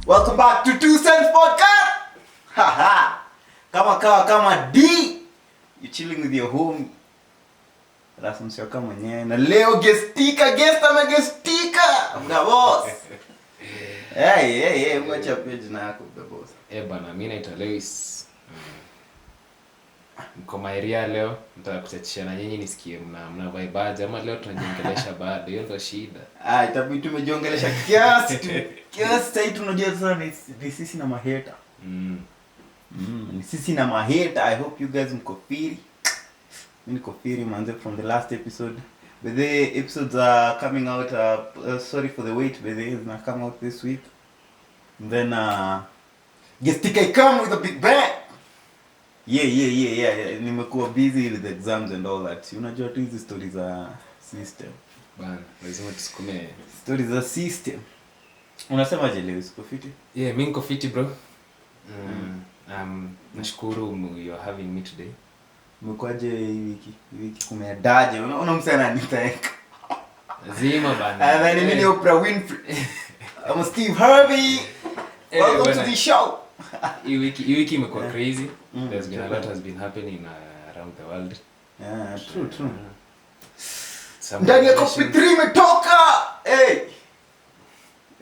Welcome back to 2 Cents Podcast. Haha. Kama D. You're chilling with your homie. Alafu mshoka mwenyewe. Na leo guest amestika. Mga boss. Hey, mwacha page na yako the boss. Bana, mimi naitwa Lewis. Mko maeria leo, nataka kuchachia na nyinyi nisikie mna vibe ama leo tunajiongelesha baada. Hiyo ndo shida. Itabidi tumejiongelesha kiasi tu. Kiasi sasa tunajua sasa ni sisi na maheta. Ni sisi na maheta. I hope you guys mko firi. Mimi niko firi manze from the last episode. But the episodes are coming out sorry for the wait, but they will come out this week. And then I come with a big bang. Yeah. Nimekuwa busy with the exams and all that. Unajua tu hizi stories za system. Bana, lazima tusukume stories za system. Unasema je leo uko fiti? Yeah, mimi niko fiti bro. Nashukuru you are having me today. Umekwaje hii wiki kumeadaje? Unamsana nitaeka. Lazima bana. And then mimi ni Oprah Winfrey. I'm Steve Harvey. Welcome to the show. Hii wiki imekuwa crazy. There's been a lot has been happening around the world. Yeah, true. Ndani ya Copy 3 imetoka.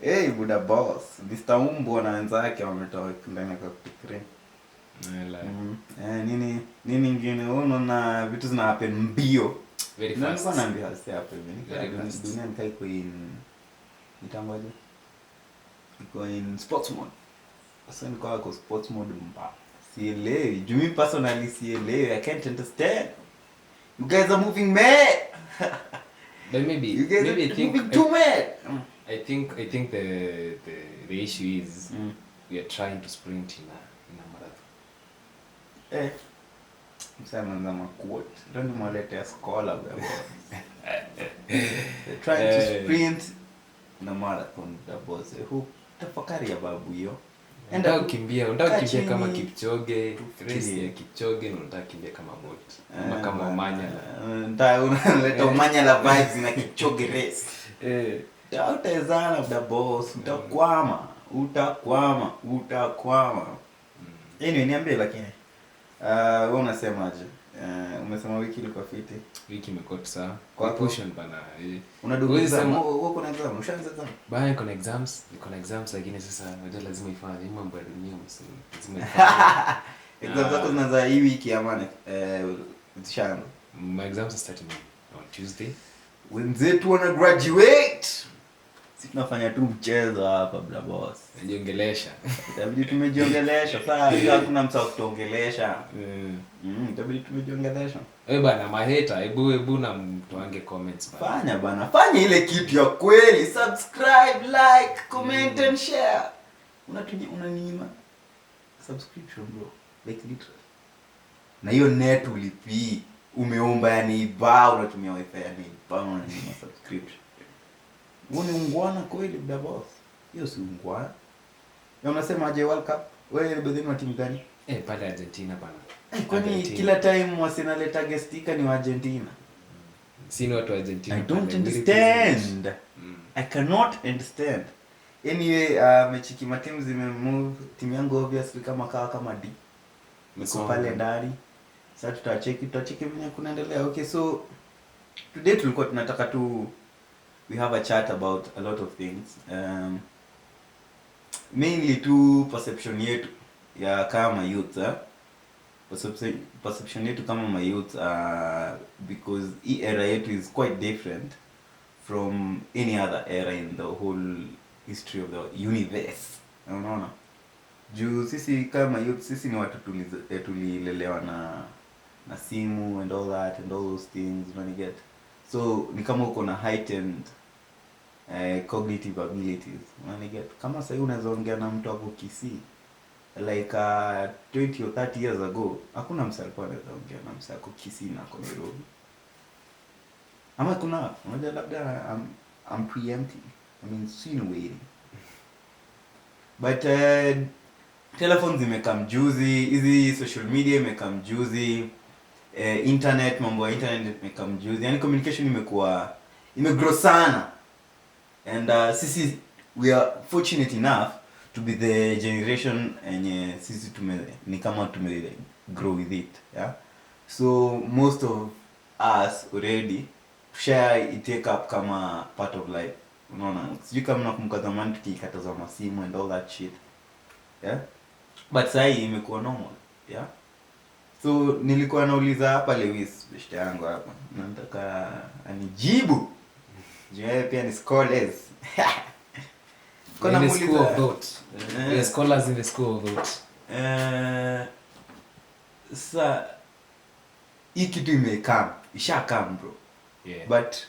Hey, buda boss. Mr. Umbo na wenzake wametoka ndani ya Copy 3. Nini ngine unaona vitu zina happen mbio. Very fast. Nani anaambia hasi happen dunia nikai kwa nitangoje. Iko in sports mode. Sasa niko kwa sports mode mbaya. Sielewi. Jumi personally sielewi. I can't understand. You guys are moving mad. But maybe I think moving too mad. I think the issue is we are trying to sprint in a marathon. Msema nzama quote. Don't mwalete a scholar bro. They're trying to sprint in a marathon the boss. Who tafakari ya babu hiyo. Unataka kukimbia kama Kipchoge, race ya Kipchoge na unataka kukimbia kama Bolt. Ama kama Omanyala. Unaleta Omanyala vibes na Kipchoge race. Utawezana the boss, utakwama. Anyway, niambie lakini. Wewe unasemaje? Umesema wiki ilikuwa fiti. Wiki imekuwa sawa. Kwa pushon bana. Unadugu exam. Wewe kuna exam, ushaanza exam? Bana niko na exams lakini sasa unajua lazima ifanye mambo ya dunia msini. Lazima ifanye. Exam zako zinaanza hii wiki ama zishaanza? My exams are starting on Tuesday. Wenzetu wana graduate. Sisi tunafanya tu mchezo hapa bla boss. Najiongelesha. Itabidi tumejiongelesha. Sasa hakuna mtu akutongelesha. Itabidi tumejiongelesha. Bana maheta, hebu na mtu wange comments bana. Fanya bana. Fanya ile kitu ya kweli. Subscribe, like, comment and share. Unaniima subscription bro. Like literally. Na hiyo net ulipi. Umeomba yani iba unatumia wifi yani iba unaniima subscription. Wewe ni ungwana kweli bda boss. Hiyo si ungwana. Na unasema aje World Cup? Wewe bedeni wa timu gani? Pale Argentina bana. Kwani kila time wasinaleta guestika ni wa Argentina? Sini watu wa Argentina. I don't understand. I cannot understand. Anyway, mechi kima timu zimemove. Timu yangu obviously kama D. Niko pale ndani. Sasa tutacheki vile kunaendelea. Okay, so today tulikuwa tunataka we have a chat about a lot of things. Mainly to perception yetu ya kama youth. Perception yetu kama youth because hii era yetu is quite different from any other era in the whole history of the universe. Unaona? Juu sisi kama youth sisi ni watu tulilelewa na simu and all that and all those things when you get. So ni kama uko na heightened cognitive abilities. When you get kama sasa unaweza ongea na mtu wako Kisii like 20 or 30 years ago, hakuna msali kwa anaweza ongea na msali wako Kisii na kwa Nairobi. Ama kuna unajua labda I'm preempting. I mean insinuating. But telephones zimekam juzi, hizi social media imekam juzi, internet, mambo ya internet imekam juzi. Yani communication imegrow sana. And sisi we are fortunate enough to be the generation enye sisi ni kama grow with it, yeah. So most of us already share it take up kama part of life, unaona. Sijui kama nakumbuka zamani tukikataza masimu and all that shit, yeah, but sasa imekuwa normal, yeah. So nilikuwa nauliza hapa Lewis beshte yangu hapa, nataka anijibu je, pia ni scholars. Kuna in the school of thought. We are scholars in the school of thought. Sasa hii kitu ishakam bro. Yeah. But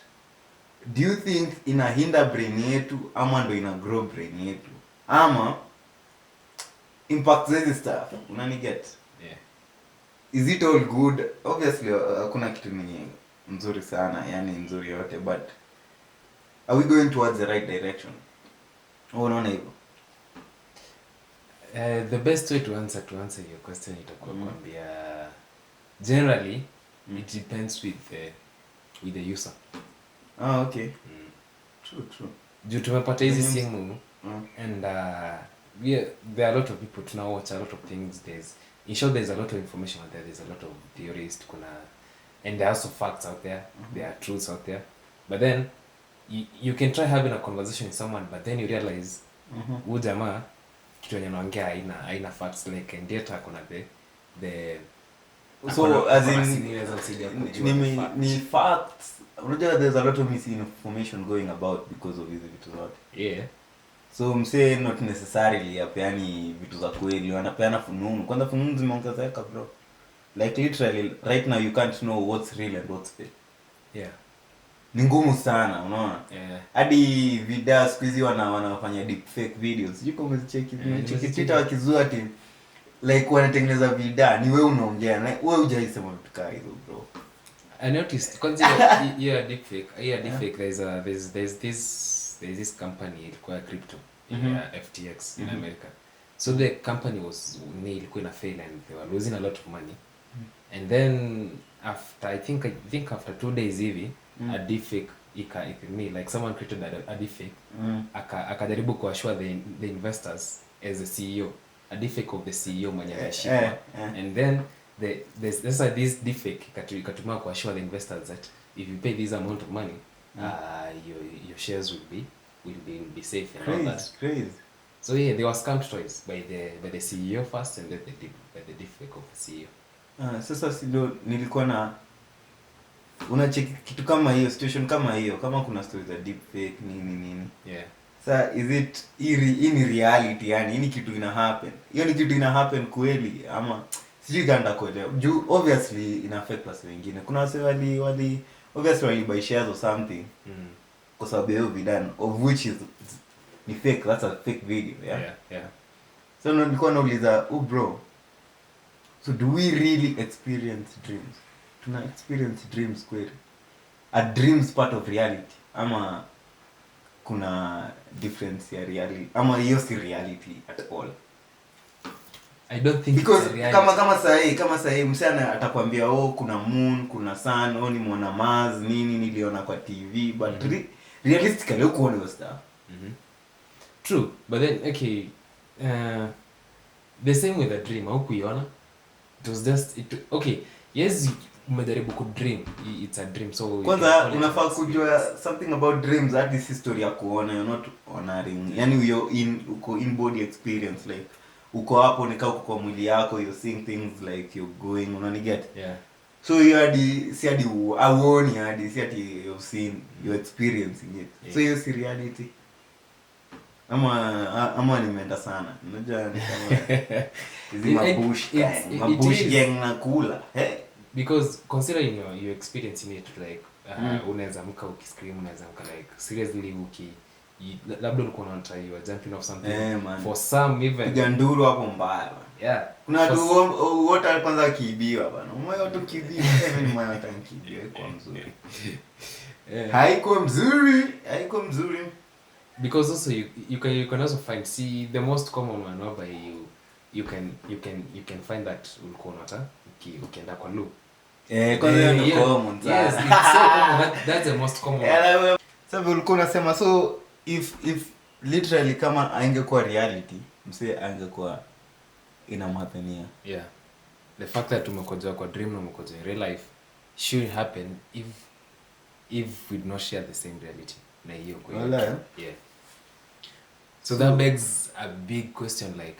do you think ina hinder brain yetu ama ndo ina grow brain yetu? Ama impact hizi stuff, unaniget? Yeah. Is it all good? Obviously hakuna kitu ni nzuri sana, yani nzuri yote, but are we going towards the right direction? Unaona hivyo? The best way to answer your question itakuwa kwambia generally it depends with the user. Okay. True. Juu tumepata hizi simu and there are a lot of people to now watch a lot of things. There's a lot of information out there. There's a lot of theories and there are also facts out there. There are truths out there. But then you can try having a conversation with someone, but then you realize huyu jamaa kitu yenye anaongea haina facts, like and yet akona the so as in ni facts. Unajua there's a lot of misinformation going about because of hizi vitu zote. Yeah. So msee not necessarily apeani vitu za kweli, wanapeana fununu. Kwanza fununu zimeongezeka bro. Like literally right now you can't know what's real and what's fake. Yeah. Ni ngumu sana, unaona? Yeah. Hadi video siku hizi wanafanya deep fake videos. Sijui kama umezicheki. Chikipita wakizua ati like wanatengeneza video ni wewe unaongea na wewe hujaisema vitu kama hizo bro. I noticed kwanza deep fake there's this company ilikuwa crypto FTX in America. So the company ilikuwa ina fail and they were losing a lot of money. And then after I think after 2 days hivi a deep fake like someone created a deep fake akajaribu kuassure the investors as the CEO, a deep fake of the CEO mwenye anashika. And then there's this deep fake ikatumia kuassure the investors that if you pay this amount of money your shares will be safe and all that. Crazy. So yeah, they were scammed twice by the CEO first and then by the deep fake of the CEO. Sasa silo nilikuwa na unacheki kitu kama hiyo, situation kama hiyo, kama kuna stories za deep fake nini. Yeah. Sasa is it in reality, yani ni kitu ina happen? Hiyo ni kitu ina happen kweli ama sijui ganda kuelewa. Juu obviously ina affect watu wengine. Kuna wase wali obviously wali buy shares or something. Kwa sababu hiyo video of which is ni fake, that's a fake video, Yeah. So nilikuwa nauliza, bro, so do we really experience dreams? Tuna experience dreams kweli? Are dreams part of reality? Ama kuna difference ya reality? Ama hiyo si reality at all? I don't think because it's a reality. kama sahi msana atakwambia kuna moon, kuna sun, nimeona Mars, niliona kwa TV, but realistically hukuona hiyo stuff. True, but then okay, the same with a dream, haukuiona. It was just okay, yes, umejaribu ku dream, it's a dream. So kwanza unafaa kujua something about dreams, that this history ya kuona, you're not honoring, yani uko in body experience, like uko hapo nikaa uko kwa mwili yako, you're seeing things like you're going, unaniget? Yeah. So you si hadi auoni, hadi si hadi you've seen, you're experiencing it. Yeah. So hiyo si reality. Ama nimeenda sana. Unajua ni kama hizi mabush gang na kula. Because considering your experience in it, like unaweza mka ukiscream, unaweza mka like seriously labda ulikuwa unatry you are jumping off something for some even ganduru hapo mbaya. Yeah. Kuna watu wote kwanza kiibiwa bana. Moyo tu kiibiwa, mimi moyo atakiibiwa kwa mzuri. Haiko mzuri. Because also you can also find, see, the most common one whereby you can find that ulikuwa unata ukienda kwa loop. Kwanza ndio common sana. Yes, it's so common. That's the most common. Sasa ulikuwa unasema, so if literally kama haingekuwa reality, msee angekuwa inamhapenia. Yeah. The fact that tumekojoa kwa dream na umekojoa in real life should happen if we'd not share the same reality. Na hiyo kwa hiyo. Yeah. So that begs a big question, like,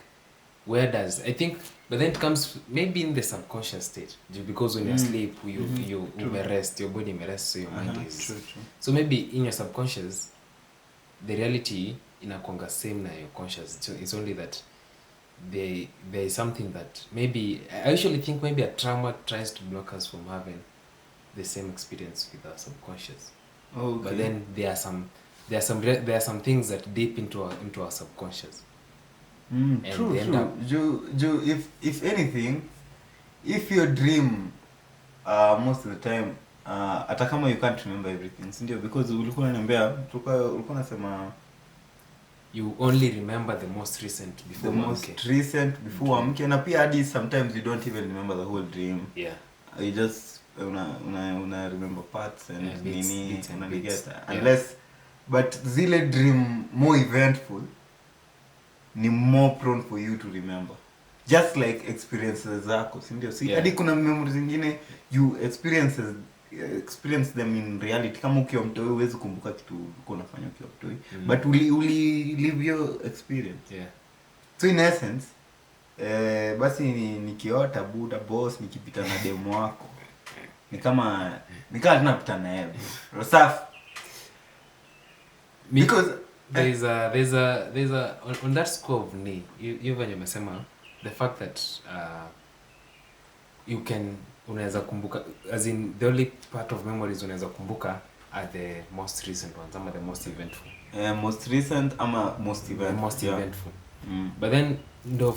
where does, I think, but then it comes maybe in the subconscious state, because when you're asleep, you rest, your body may rest, so your mind is. True. So maybe in your subconscious, the reality inakuanga same na your conscious. So it's only that there is something that maybe, I usually think maybe a trauma tries to block us from having the same experience with our subconscious. Okay. But then there are some things that deep into our subconscious. True. If anything, if your dream most of the time hata kama you can't remember everything, si ndio? Because ulikuwa unaniambia ulikuwa unasema you only remember the most recent before uamke, na pia hadi sometimes you don't even remember the whole dream. Yeah. You just una remember parts and nini bits. Unless but zile dream more eventful ni more prone for you to remember, just like experiences zako, si ndio? Si hadi kuna memories zingine you experience them in reality. Kama ukiwa mtoi huwezi kumbuka kitu ulikuwa unafanya ukiwa mtoi, but uli live your experience. Yeah. So in essence basi nikiota buda boss nikipita na demo wako ni kama tunapita na yeye Rosaf, because there's a on that score of me, you when umesema the fact that you can unaweza kumbuka, as in the only part of memories unaweza kumbuka are the most recent ones ama the most eventful. Most recent ama most eventful. But then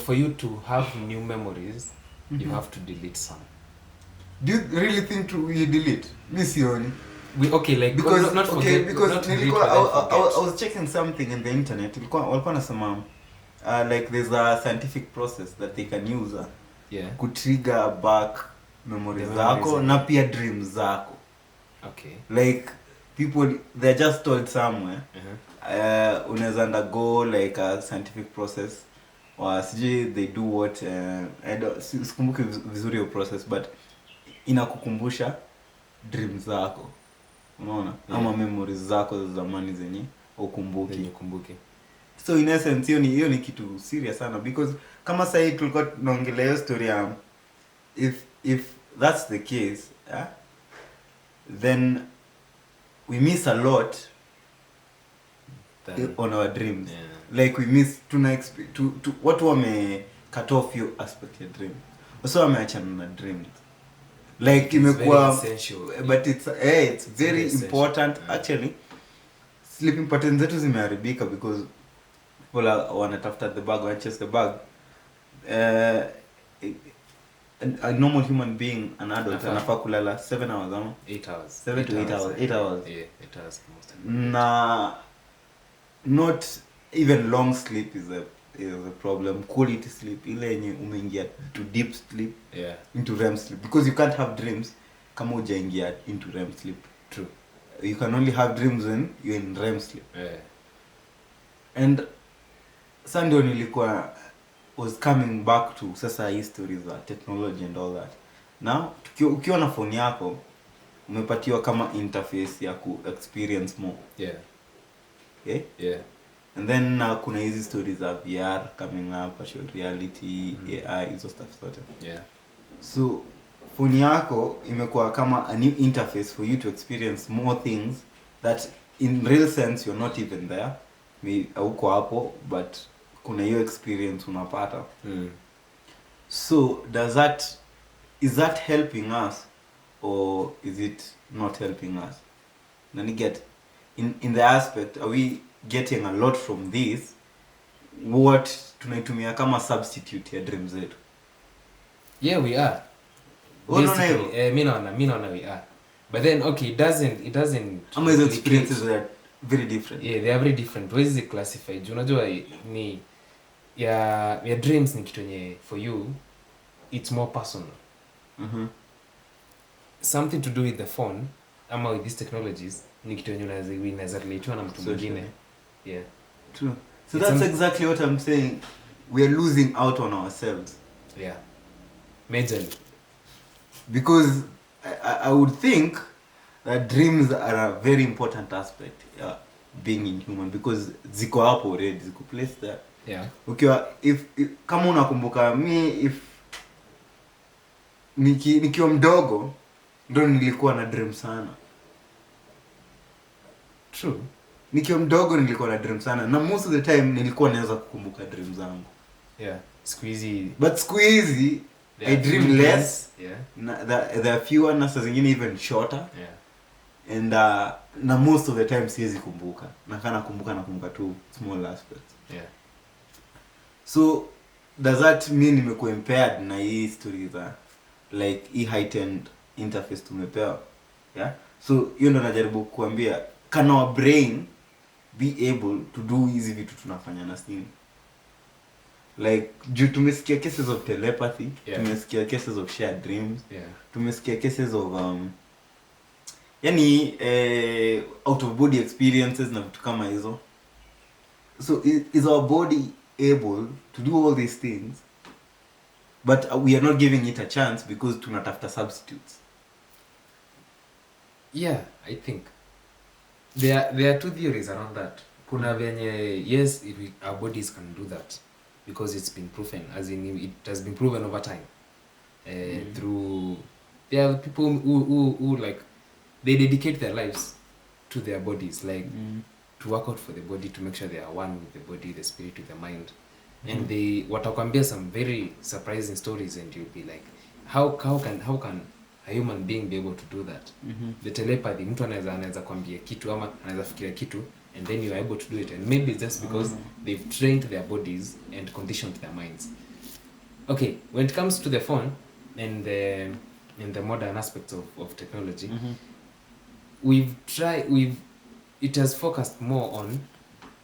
for you to have new memories, you have to delete some. Do you really think you delete? Mi sioni. Because not forget, because not I was checking something in the internet. Walikuwa nasema like there's a scientific process that they can use kutrigger back memories zako na pia dreams zako. Okay. Like people, they're just told somewhere unaweza undergo like a scientific process or sijui they do what sikumbuki vizuri your process, but inakukumbusha dreams zako, unaona, ama memories zako za zamani zenye ukumbuki. So in essence hiyo ni kitu serious sana, because kama sasa tulikuwa tunaongelea hiyo story ya if that's the case, then we miss a lot on our dreams. Like we miss watu wame cut off your aspect ya dream, also wameachana na dreams. Like imekuwa, but it's very important. Actually sleeping patterns zetu zimeharibika because people wanatafuta the bag, wanachase the bag. A normal human being, an adult, anafaa kulala 7 hours ama 8 hours, 7 to 8 hours. 8 hours. Yeah, 8 hours most. Na not even long sleep is a problem. Quality sleep, ile yenye umeingia to deep sleep, into REM sleep, because you can't have dreams kama hujaingia into REM sleep. True. You can only have dreams when you're in REM sleep. And Sunday nilikuwa was coming back to sasa histories za technology and all that. Now ukiwa na phone yako umepatiwa kama interface ya ku experience more. And then kuna hizi stories za VR coming up, virtual reality, AI, hizo stuff zote. So phone yako imekuwa kama a new interface for you to experience more things that in real sense you're not even there. Hauko hapo, but kuna hiyo experience unapata. So is that helping us or is it not helping us? Nani get in the aspect, are we getting a lot from this? What tunaitumia kama substitute ya dreams zetu? Yeah, we are. Mimi naona we are. But then it doesn't Ama hizo experiences are very different. Yeah, they are very different. Ways is classified. Unajua ni ya dreams ni kitu yenye for you it's more personal. Something to do with the phone ama with these technologies ni kitu yenye unaweza relate na mtu mwingine. True. So that's exactly what I'm saying. we are losing out on ourselves. Yeah. Majorly. Because I would think that dreams are a very important aspect, being in human, because ziko hapo already, ziko placed there. Yeah. Ukiwa if kama unakumbuka if nikiwa mdogo ndo nilikuwa na dream sana. True. Nikiwa mdogo nilikuwa na dream sana, na most of the time nilikuwa naweza kukumbuka dream zangu. Yeah. Squeezy. But squeezy I dream less. Yeah. There are fewer, na saa zingine even shorter. Yeah. And na most of the time siwezi kumbuka. Nakumbuka tu small aspects. Yeah. So does that mean nimekuwa impaired na hii story za like hii heightened interface tumepewa? Yeah. So hiyo ndo najaribu kuambia, can our brain be able to do hizi vitu tunafanya na simu? Like juu tumesikia cases of telepathy, yeah. Tumesikia cases of shared dreams, yeah. Tumesikia cases of yani out of body experiences na vitu kama hizo. So is our body able to do all these things, but we are not giving it a chance because tunatafuta substitutes? Yeah, I think there are two theories around that. Kuna venye yes, our bodies can do that because it's been proven, as in it has been proven over time. Through there are people who like they dedicate their lives to their bodies, like to work out for the body, to make sure they are one with the body, the spirit with the mind. And they watakwambia some very surprising stories, and you'll be like, how can a human being be able to do that? The telepathy, mtu anaweza kwambia kitu ama anaweza fikiria kitu, and then you are able to do it, and maybe it's just because they've trained their bodies and conditioned their minds. Okay, when it comes to the phone and the modern aspects of technology, it has focused more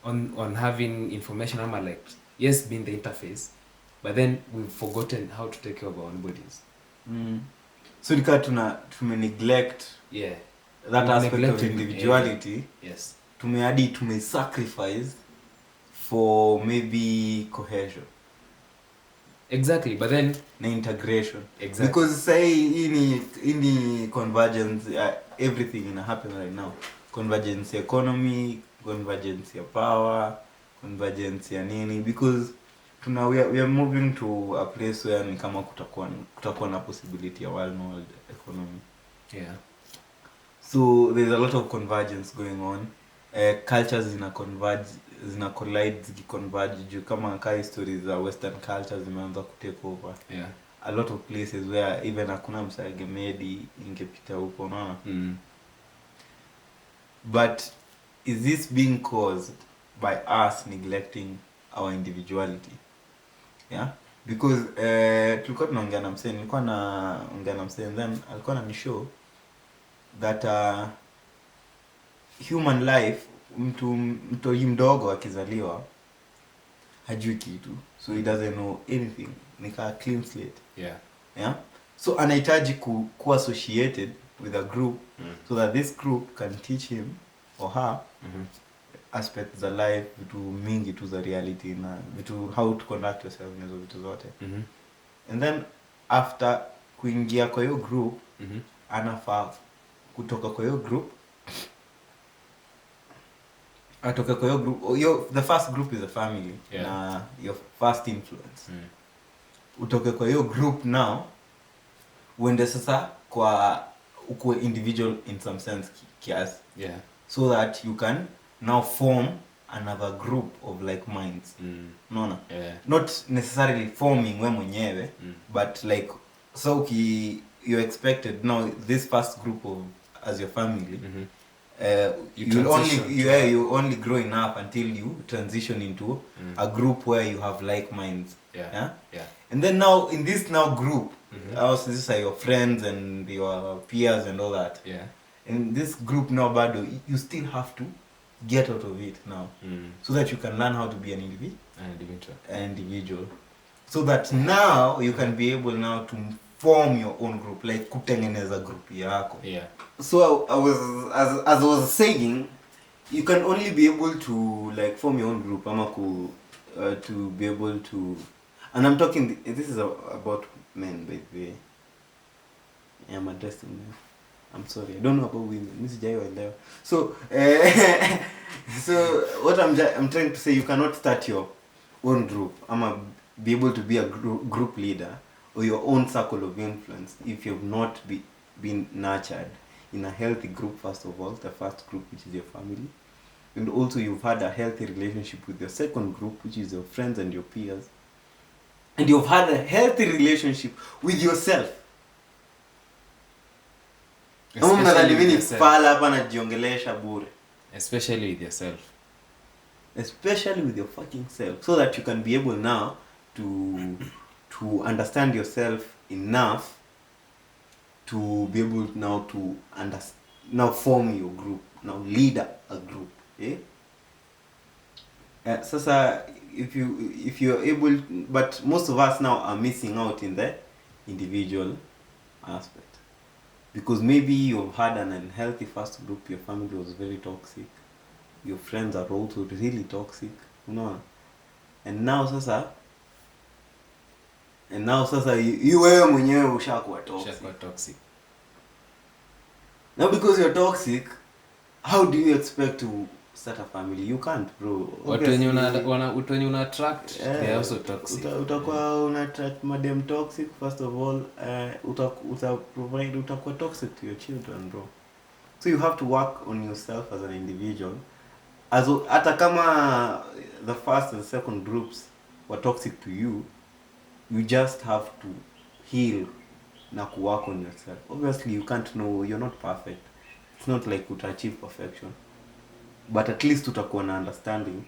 on having information, like yes, being the interface, but then we've forgotten how to take care of our own bodies. So nika tume-neglect that aspect of individuality. Yes. Tume sacrifice for maybe cohesion. Exactly, but then na integration. Exactly. Because say any convergence, everything in happen right now. Convergence economy, convergence power, convergence ya nini, because we are moving to a place where ni kama kutakuwa na possibility ya world economy. Yeah. So there's a lot of convergence going on. Cultures zina collide, zikiconverge juu kama kai stories za western cultures zimeanza kutake over. Yeah. A lot of places where even hakuna msagemedi ingepita huko, unaona? But is this being caused by us neglecting our individuality? Yeah, because tulikuwa tunaongea na msee, nilikuwa naongea na msee, then alikuwa ananishow that human life, mtu mdogo akizaliwa hajui kitu, so he doesn't know anything, nika clean slate. Yeah, so anahitaji ku associated with a group, so that this group can teach him or her aspects za life, vitu mingi tu za reality na vitu how to conduct yourself na hizo vitu zote. And then after kuingia kwa hiyo group, anafaa kutoka kwa hiyo group, atoka kwa hiyo group. The first group is a family, na your first influence. Utoke kwa hiyo group now, uende sasa kwa ukue individual in some sense kiasi. So that you can now form another group of like minds. Unaona? Not necessarily forming we mwenyewe, but like so you're expected now this first group of as your family. You only grow enough until you transition into a group where you have like minds. And then now in this now group, also these are your friends and your peers and all that. In this group now, bado, you still have to get out of it now, so that you can learn how to be an individual. So that now you can be able now to form your own group, like kutengeneza group yako. So as I was saying, you can only be able to like form your own group ama to be able to, and I'm talking, this is about men, by the way. I'm addressing men. I'm sorry, I don't know about women. Miss Jaiwa. So, so what I'm trying to say, you cannot start your own group. Be able to be a group leader or your own circle of influence if you've not been nurtured in a healthy group. First of all, the first group, which is your family, and also you've had a healthy relationship with your second group, which is your friends and your peers, and you've had a healthy relationship with yourself. Especially with yourself. Especially with your fucking self, so that you can be able now to understand yourself enough to be able now to now form your group, now lead a group. Sasa if you're able, but most of us now are missing out in the individual aspect, because maybe you've had an unhealthy first group, your family was very toxic, your friends are also really toxic, and now sasa wewe mwenyewe ushakuwa toxic. Now because you're toxic, how do you expect to start a family? You can't, bro. Watu wenye una attract, they are also toxic. Utakuwa una attract madam toxic. First of all, utakuwa toxic to your children, bro. So you have to work on yourself as an individual. Hata kama the first and second groups were toxic to you, you just have to heal na work on yourself. Obviously you can't know, you're not perfect. It's not like you achieve perfection, but at least utakuwa na understanding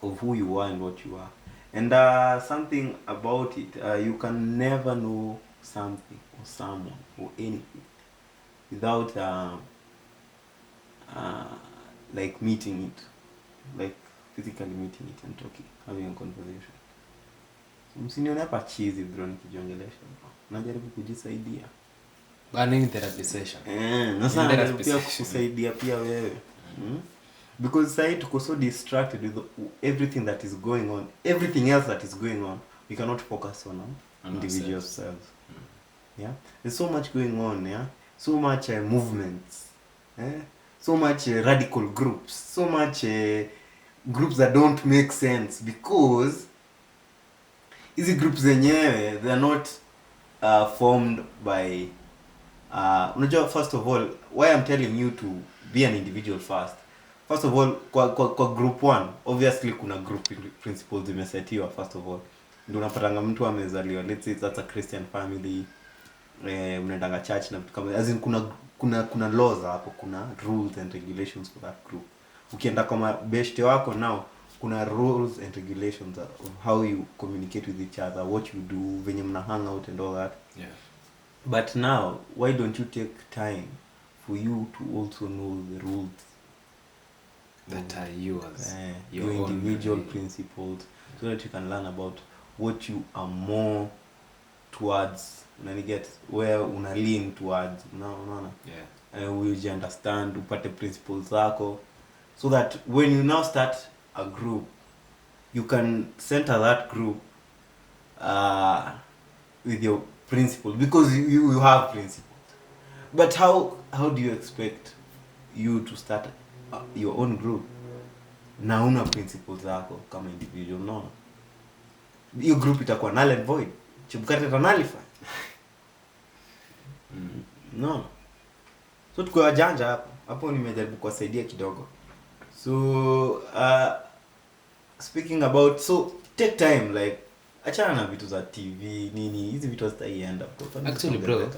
of who you are and what you are. And something about it, you can never know something or someone or anything without like meeting it, like physically meeting it and talking, having a conversation. Msinione hapa chizi bro nikijiongelesha bro. Najaribu kujisaidia. Ni therapy session. Nasa pia kukusaidia pia wewe. Because sasa tuko so distracted with everything that is going on. Everything else that is going on, we cannot focus on individual selves. Yeah? There's so much going on, yeah? So much movements. So much radical groups. So much groups that don't make sense, because hizi groups zenyewe, they are not formed by unajua, first of all, why I'm telling you to be an individual first. First of all, kwa group 1, obviously kuna group principles zimesetiwa. First of all, ndio unapatanga mtu amezaliwa, let's say that's a Christian family, mnaendanga church na kama, as in kuna laws hapo, kuna rules and regulations for that group. Ukienda kama beshte wako now, kuna rules and regulations of how you communicate with each other, what you do, venye mna hang out and all that. Yeah. But now, why don't you take time for you to also know the rules that are yours, your individual principles, so that you can learn about what you are more towards, get where una lean towards, will you understand, upate principles zako, so that when you now start a group, you can center that group with your principles, because you have principles. But how do you expect you to start your own group na una principles zako kama individual? No, your group itakuwa null and void. Chibukate nullify. No. So tuko wajanja hapo nimejaribu kuwasaidia kidogo. So speaking about, so take time, like achana na vitu za TV nini, hizi vitu zitaienda. Actually bro,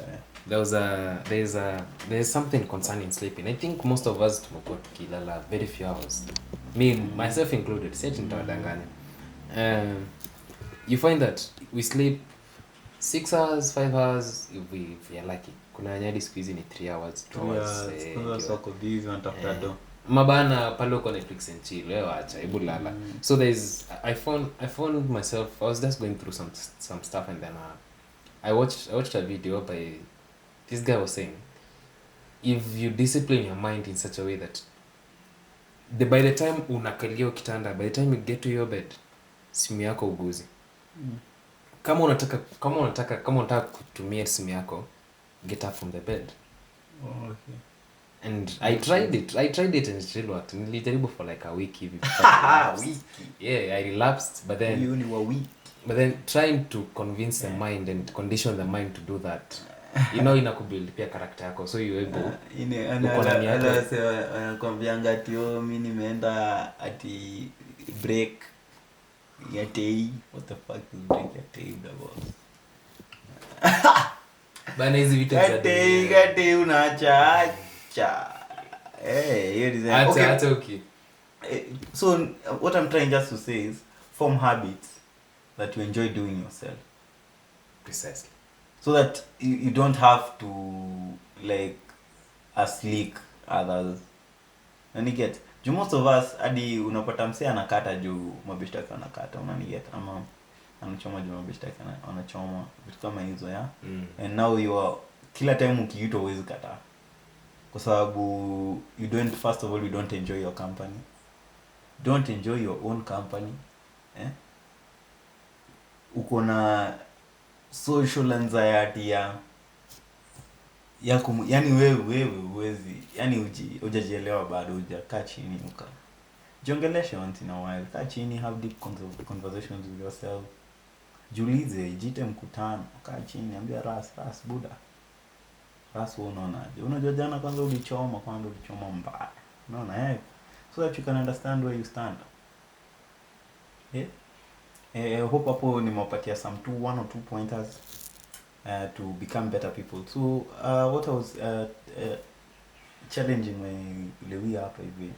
there's something concerning sleeping. I think most of us tumekuwa tukilala very few hours, myself included. Set nitawadanganya. You find that we sleep 6 hours, 5 hours if we are lucky. Kuna nyadi siku hizi ni 3 hours, 2 hours. Kuna soko busy wanatafuta do. Mabana pale uko Netflix and chill, wewe acha hebu lala. So I found myself, I was just going through some stuff, and then I watched a video by this guy was saying, if you discipline your mind in such a way that by the time unakalia kitanda, by the time you get to your bed, simu yako uguzi. Kama unataka kutumia simu yako, get up from the bed. Okay. And I tried it and it really worked. Nilijaribu for like a week hivi. Wiki. Yeah, I relapsed, but then trying to convince the mind and condition the mind to do that, inakubuild pia character yako, so you able anakwambianga ati mi nimeenda ati break ya tei. What the fuck is break ya tei bro? Bana hizi vitu za tei unaacha hiyo design. Okay. So what I'm trying just to say is form habits that you enjoy doing yourself. Precisely. So that you don't have to like slick others. And you get, most of us hadi unapata msee anakata juu mabeshta yake anakata, unaniget, ama anachoma juu mabeshta yake anachoma, vitu kama hizo ya. And now you are kila time ukiitwa huwezi kata, kwa sababu first of all you don't enjoy your company, don't enjoy your own company, uko na social anxiety yani wewe huwezi, yani hujajielewa bado, hujakaa chini jiongeleshe once in a while, kaa chini, have deep conversations with yourself, jiulize, jite mkutano, kaa chini, ambia ras buda, ras unaonaje, unajua jana kwanza ulichoma mbaya, unaona, so that you can understand where you stand. Hope hapo nimewapatia some 1 or 2 pointers to become better people. So what I was challenging Lewi hapa hivi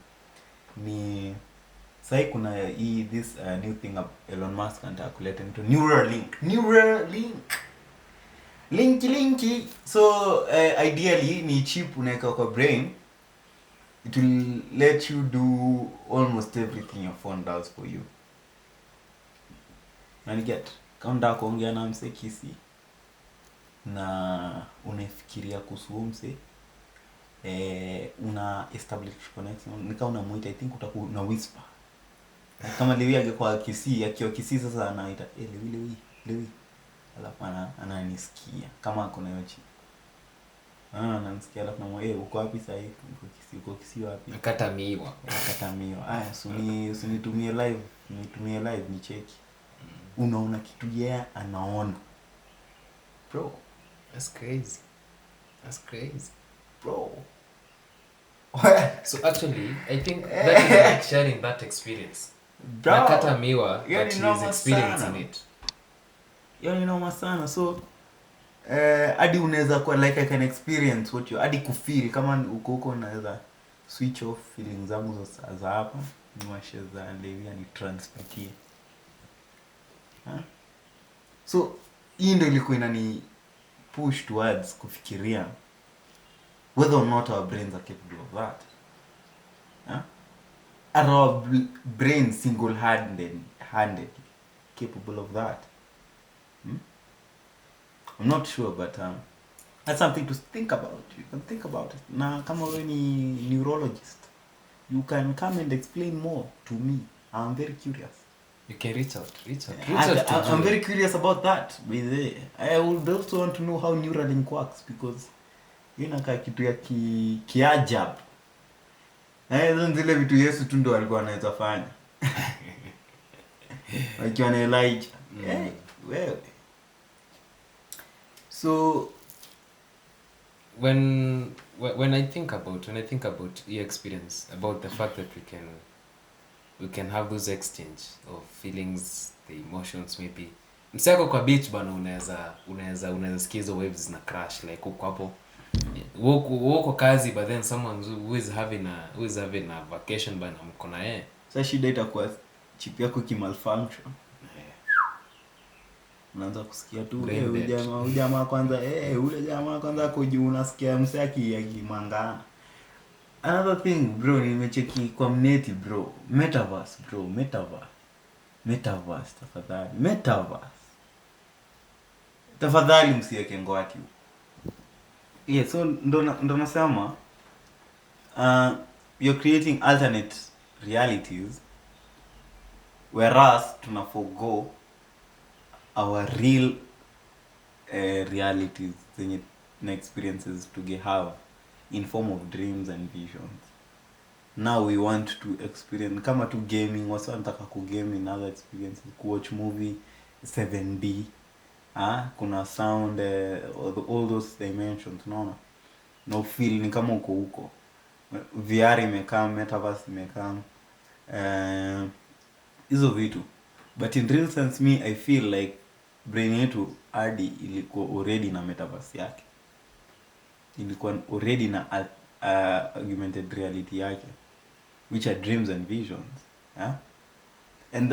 ni sai kuna this new thing Elon Musk anataka kuleta into Neuralink. Linky. So ideally ni chip unaweka kwa brain, it will let you do almost everything your phone does for you. And get kaunda kuongea na mse kisi na unafikiria kuhusu mse, una establish connection, nika unamuita, I think utakuwa una whisper kama Lewi angekuwa Kisii, akiwa Kisii sasa anaita Lewi, alafu ananisikia kama kuna yochi, ananisikia, alafu namwambia uko wapi sasa hivi, uko Kisii wapi, akata miwa. Usinitumie live ni cheki, unaona kitu yeye anaona, bro. That's crazy bro. So actually I think that is like sharing that experience, bro. Nakata miwa, but he's experiencing it. Yani noma sana. So hadi unaweza kwa like I can experience what you, hadi kufeel kama uko unaweza switch off feelings zangu za hapa, niwashe za Lewi ni transmitie. So hii ndio ilikuwa inani push towards kufikiria whether or not our brains are capable of that. Are our brains single-handed capable of that? I'm not sure, but that's something to think about. You can think about it. Na kama wewe ni neurologist, you can come and explain more to me. I'm very curious. You can reach out. I'm very curious about that. I would also want to know how Neuralink works, because inakaa kitu ya kiajabu. Zile vitu Yesu tu ndo alikuwa anaweza fanya. Wakiwa na Elijah. Wewe. So when I think about your experience, about the fact that we can have those exchange of feelings, the emotions, maybe msako kwa beach bana, unaweza sikia hizo waves na crash like uko hapo, uko kazi, but then someone who is having a vacation bana, mko na yeye. Sasa shida itakuwa chip yako kimalfunction. Unaanza kusikia tu ule jamaa kwanza ako juu, unasikia msaki akimangana. Another thing bro, nimecheki kwa mneti bro, metaverse tafadhali msiweke ngwati. So ndo nasema you're creating alternate realities whereas tuna forgo our real realities zenye na experiences have in form of dreams and visions. Now we want to experience kama tu gaming, wasa wanataka kugame in other experiences, kuwatch movie 7D, kuna sound, all those dimensions, unaona, no feel ni kama uko huko. VR imekam, metaverse imekam, hizo vitu. But in real sense, me I feel like brain yetu hadi ilikuwa already na metaverse yake, ilikuwa already na augmented reality yake, which are dreams and visions. Yeah? And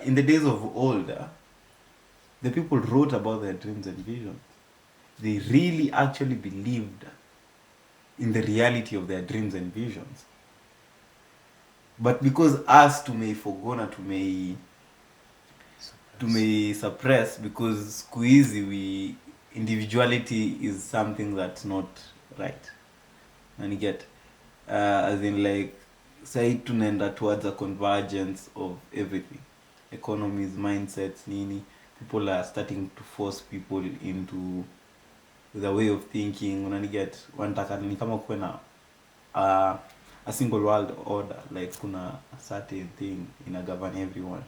in the days of old, the people wrote about their dreams and visions. They really actually believed in the reality of their dreams and visions. But because us tumeifogona, suppress, because siku hizi individuality is something that's not right. And you get as in like say tunaenda towards a convergence of everything, economies, mindsets, nini. People are starting to force people into the way of thinking, unaniget, wanataka ni kama kuwe na a single world order, like kuna a certain thing in a govern everyone,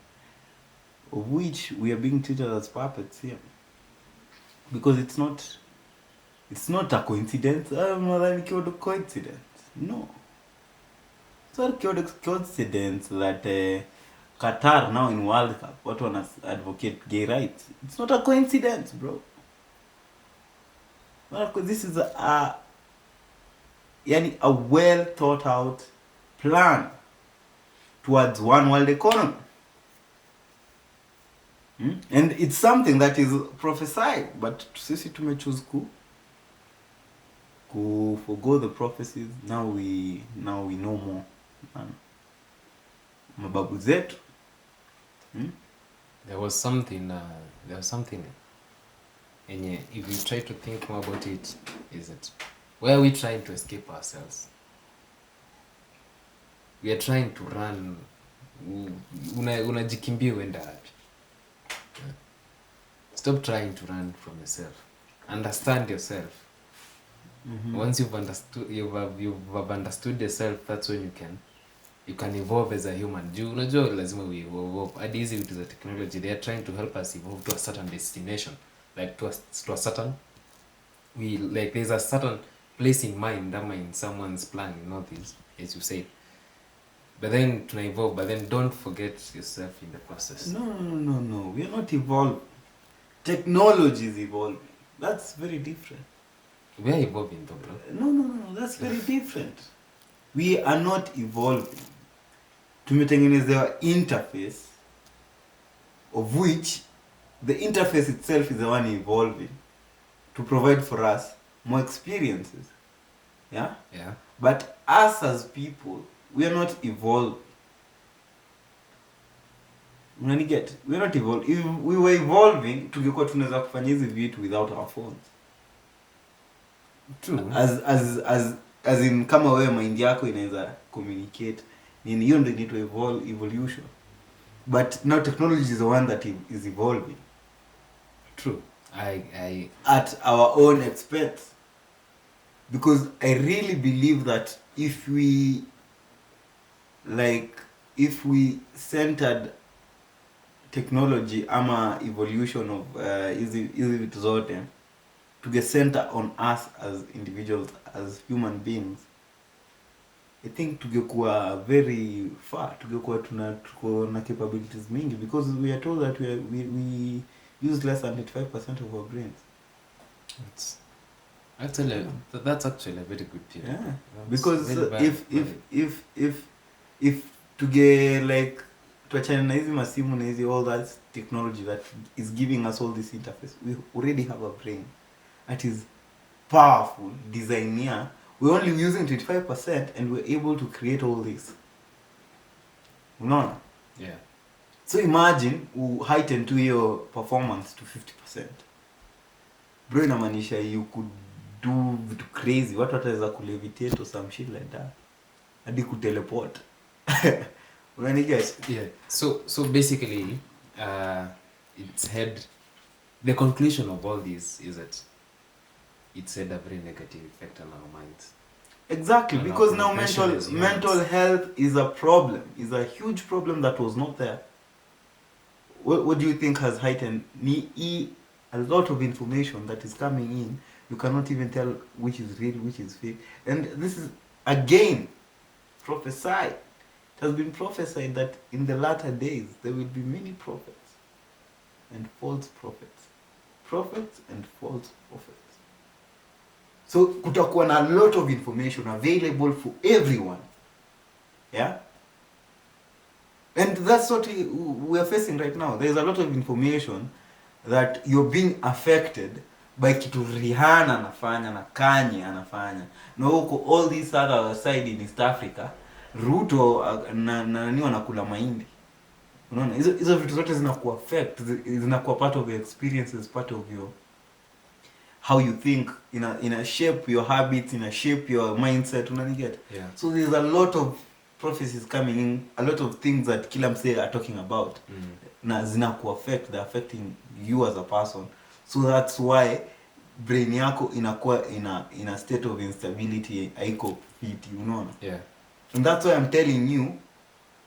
of which we are being treated as puppets here, because it's not a coincidence. Coincidence, no, it's not a coincidence that Qatar now in World Cup, what one advocate gay rights. It's not a coincidence, bro. This is a well thought out plan towards one world economy. And it's something that is prophesied, but sisi tumechoose ku forgo the prophecies. Now we know more. Mababu zetu. There was something and if you try to think more about it, is it where are we trying to escape ourselves? We are trying to run, unajikimbia uenda wapi? Stop trying to run from yourself. Understand yourself. Once you've understood yourself, that's when you can evolve as a human. Unajua lazima we evolve. Hadi hizi vitu za technology, they are trying to help us evolve to a certain destination, like to a certain, like there's a certain place in mind, in someone's plan, not this, as you say. But then to evolve, but then don't forget yourself in the process. No. We are not evolving. Technology is evolving. That's very different. We are evolving though, bro. No. That's very different. We are not evolving. Tumetengenezewa interface, of which the interface itself is the one evolving to provide for us more experiences. Yeah? Yeah. But us as people, we are not evolving. Unaniget? We are not evolving. If we were evolving, tungekuwa tunaweza kufanya hizi vitu without our phones. True. As in kama wewe mind yako inaweza communicate, nini, hiyo ndio inaitwa evolution. But now technology is the one that is evolving. True. I at our own expense. Because I really believe that if we centered technology ama evolution of hizi vitu zote to get center on us as individuals, as human beings, I think tungekuwa very far, tungekuwa tuko na capabilities mingi, because we are told that we use less than 85% of our brains. That's actually a very good theory. Yeah. Because if tuge like tuachane na hizi masimu na hizi all that technology that is giving us all this interface, we already have a brain that is powerful, designer. We're only using 25% and we're able to create all this. Unaona? Yeah. So imagine heighten to your performance to 50%. Bro, inamaanisha you could do vitu crazy. Watu wataweza kulevitate or some shit like that. Hadi kuteleport. Unaniget? Yeah. So basically, the conclusion of all this is that it's had a very negative effect on our minds. Exactly, On our because now progression as humans. mental health is a problem, is a huge problem that was not there. What do you think has heightened? A lot of information that is coming in, you cannot even tell which is real, which is fake. And this is, again, prophesied. It has been prophesied that in the latter days, there will be many prophets and false prophets. Prophets and false prophets. So kutakuwa na a lot of information available for everyone. Yeah? And that's what we are facing right now. There's a lot of information that you're being affected by kitu Rihanna anafanya na Kanye anafanya. Na huko all these other side in East Africa, Ruto na nani wanakula mahindi. Unaona? Hizo vitu zote zinakuwa affect, zinakuwa part of your experiences, part of your how you think, in a shape your habits, in a shape your mindset, unaniget? Yeah. So there's a lot of prophecies coming in, a lot of things that kila msee are talking about. Na zinaku affect, they're affecting you as a person. So that's why brain yako inakuwa in a state of instability, haiko fiti, unaona? Yeah. And that's why I'm telling you,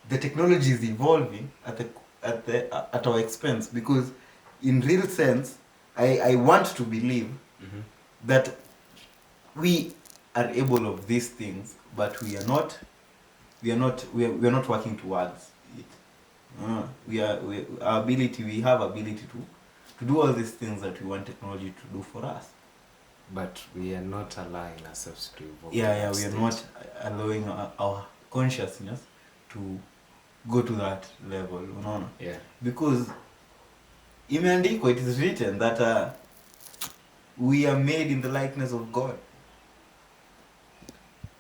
the technology is evolving at our expense, because in real sense, I want to believe that we are able of these things, but we are not working towards it. We have ability to do all these things that we want technology to do for us. But we are not allowing ourselves to evolve. We are not allowing our consciousness to go to that level, unaona? Yeah. Because imeandikwa, it is written that we are made in the likeness of God.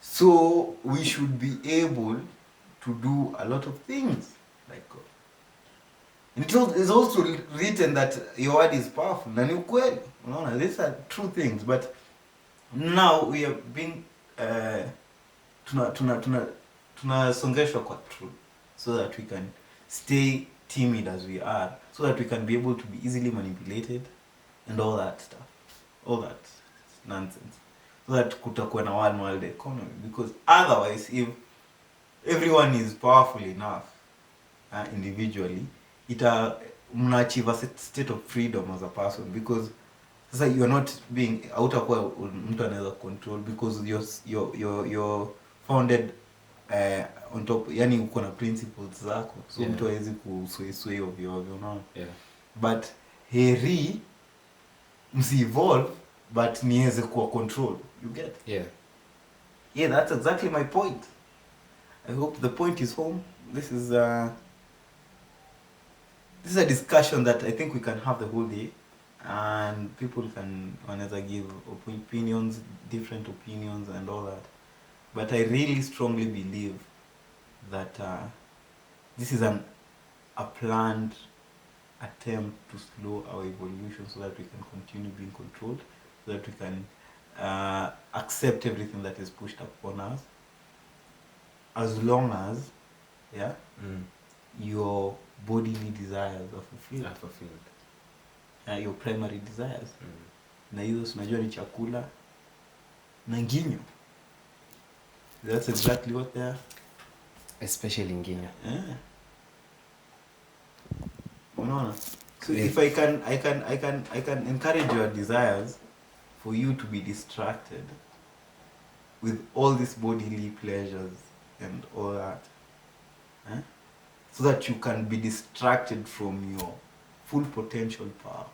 So we should be able to do a lot of things like God. And it's also written that your word is powerful. Na ni ukweli. Unaona, these are true things, but now we are being tunasongeshwa kwa truth, so that we can stay timid as we are, so that we can be able to be easily manipulated and all that stuff, all that nonsense, so that kutakuwa na one world economy. Because otherwise, if everyone is powerful enough individually, mnaachieve a state of freedom as a person, because sasa you are not being hautakuwa mtu anaweza control, because you're founded on top, yani uko na principles zako, so mtu hawezi kusway ovyo ovyo, unaona? Yeah. But heri msi-evolve, but niweze kuwa control, you get? Yeah, that's exactly my point. I hope the point is home. This is a discussion that I think we can have the whole day, and people can wanaweza give opinions, different opinions and all that. But I really strongly believe that this is a planned attempt to slow our evolution, so that we can continue being controlled, so that we can accept everything that is pushed upon us, as long as your bodily desires are fulfilled. Your primary desires. Na hizo unajua ni chakula na nginyo. That's exactly what they are. Especially nginyo. Unaona? So if I can encourage your desires for you to be distracted with all these bodily pleasures and all that, so that you can be distracted from your full potential power.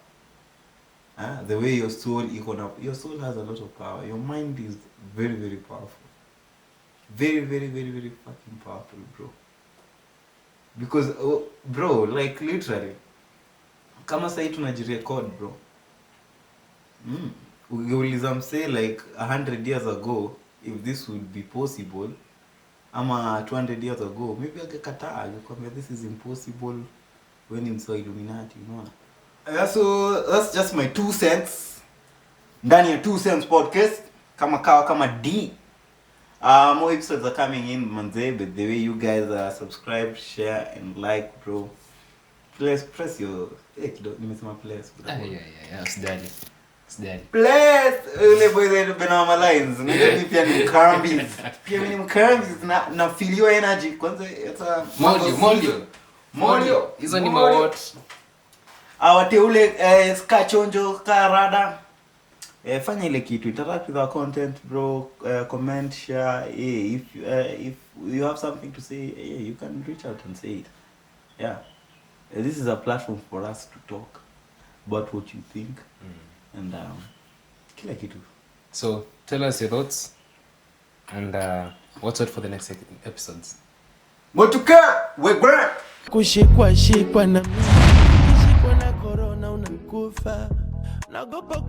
The way your soul has a lot of power. Your mind is very, very powerful. Very, very, very, very fucking powerful, bro. Because bro, like literally, kama sahi tunajirecord, bro. Ungeuliza msee like 100 years ago if this would be possible, ama 200 years ago, maybe angekataa, angekwambia this is impossible, when in so Illuminati, unaona? So that's just my 2 cents ndani ya 2 cents podcast, kama D. More episodes are coming in, manze, but the way you guys subscribe, share, and like, bro. Press your... nimesema place, bro. Yeah, Sidani. Place! Ule boy zetu Benama Lines. Unajua mimi pia ni mkambis. Pia mimi ni mkambis na feel your energy. Kwanza hata Molio. Hizo ni mawot. Wateule ska chonjo ka rada. Fanya ile kitu, interact with our content, bro. Comment, share. If you have something to say, you can reach out and say it. Yeah. This is a platform for us to talk about what you think. And kila kitu. So tell us your thoughts and what's out for the next episodes. Motuka we're kushikwa na corona unakufa nagopa